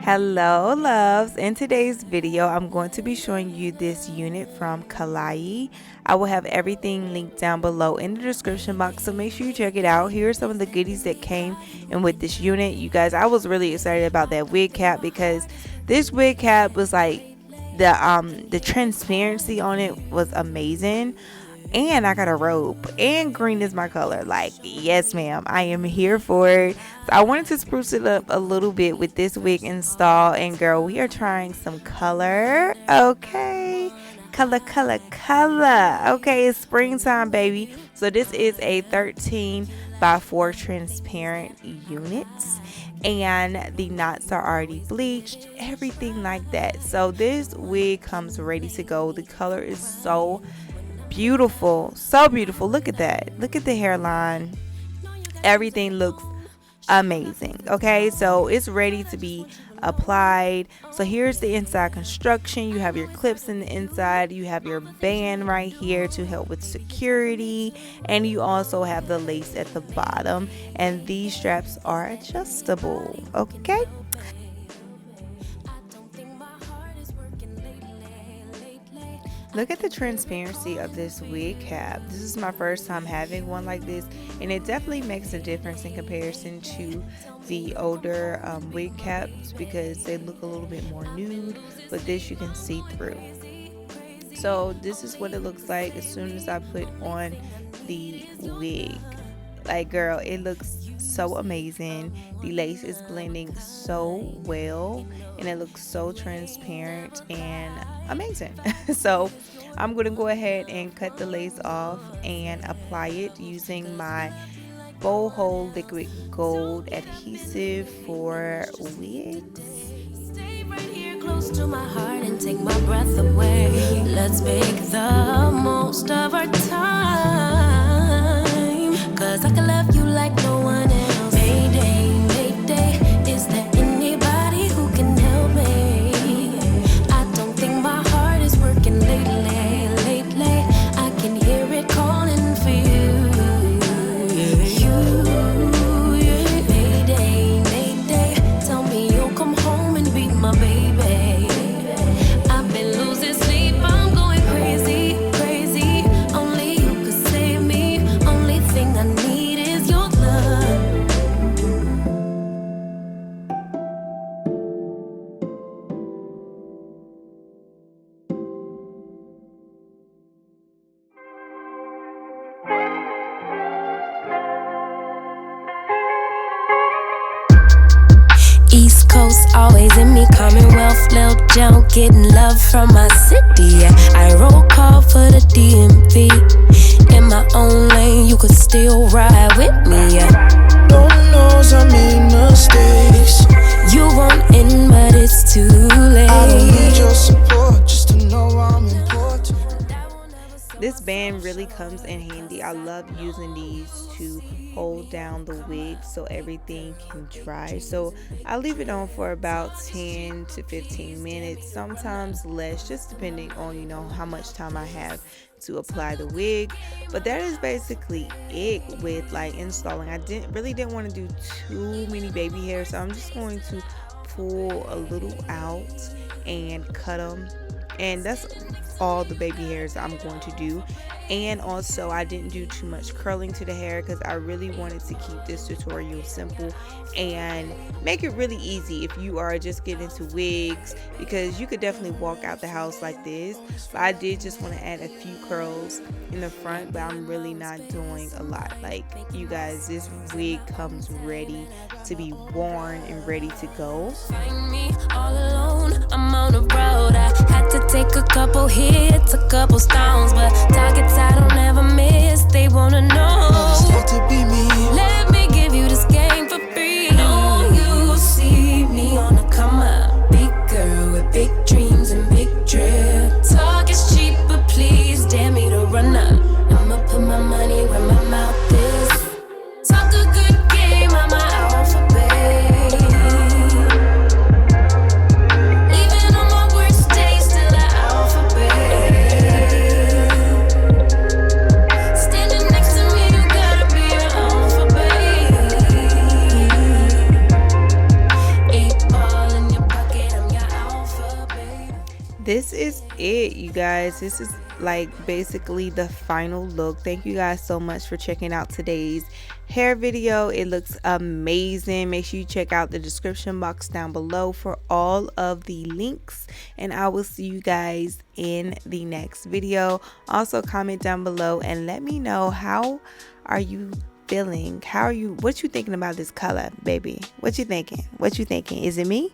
Hello loves, in today's video I'm going to be showing you this unit from Klaiyi. I will have everything linked down below in the description box, so make sure you check it out. Here are some of the goodies that came in with this unit. You guys, I was really excited about that wig cap because this wig cap was like the transparency on it was amazing. And I got a robe, and green is my color. Like, yes ma'am, I am here for it. So I wanted to spruce it up a little bit with this wig install. And girl, we are trying some color. Okay, color. Okay, it's springtime, baby. So this is a 13x4 transparent unit, and the knots are already bleached, everything like that. So this wig comes ready to go. The color is so beautiful, so beautiful. Look at that, look at the hairline, everything looks amazing. Okay, so it's ready to be applied. So here's the inside construction. You have your clips in the inside, you have your band right here to help with security, and you also have the lace at the bottom, and these straps are adjustable. Okay, look at the transparency of this wig cap. This is my first time having one like this, and it definitely makes a difference in comparison to the older wig caps because they look a little bit more nude, but this you can see through. So this is what it looks like as soon as I put on the wig. Like, girl, it looks so amazing. The lace is blending so well, and it looks so transparent and amazing. So I'm gonna go ahead and cut the lace off and apply it using my bow hole liquid gold adhesive for wigs. Stay right here close to my heart and take my breath away. Let's make the most of our time, 'cause I can love you like no one else. Mayday, mayday, is there anybody who can help me? I don't think my heart is working lately. I can hear it calling for you. Mayday, mayday, tell me you'll come home and be my baby. I've been losing sleep, I'm going crazy. Only you could save me. Only thing I need is your love. East Coast always in me, Commonwealth, Lil Joe, getting love from my city. Yeah. I roll call for the DMV. In my own lane, you could still ride with me. Yeah. Lord knows I made mistakes. You won't in, but it's too late. I don't need your support just to know I'm important. This band really comes in handy. I love using these to hold down the wig so everything can dry. So I leave it on for about 10 to 15 minutes, sometimes less, just depending on how much time I have to apply the wig. But that is basically it with like installing. I didn't want to do too many baby hairs, so I'm just going to pull a little out and cut them, and that's all the baby hairs I'm going to do. And also I didn't do too much curling to the hair because I really wanted to keep this tutorial simple and make it really easy if you are just getting into wigs, because you could definitely walk out the house like this. But I did just want to add a few curls in the front, but I'm really not doing a lot. Like, you guys, this wig comes ready to be worn and ready to go. Find me all alone, I'm on the road. I had to take a couple hits, a couple stones, but targets I don't ever miss, they wanna know. It's like to be me. Let me give you this game for free. No, you see me on the come up. Big girl with big dreams and big drip. Talk is cheap, but please dare me to run up. I'ma put my money where my mouth is. Talk a good game, I'm an alphabet. Even on my worst days, still an alphabet. Standing next to me, you gotta be an alphabet. this is it, you guys. This is like basically the final look. Thank you guys so much for checking out today's hair video. It looks amazing. Make sure you check out the description box down below for all of the links, and I will see you guys in the next video. Also comment down below and let me know, how are you feeling? What you thinking about this color, baby? What you thinking? Is it me?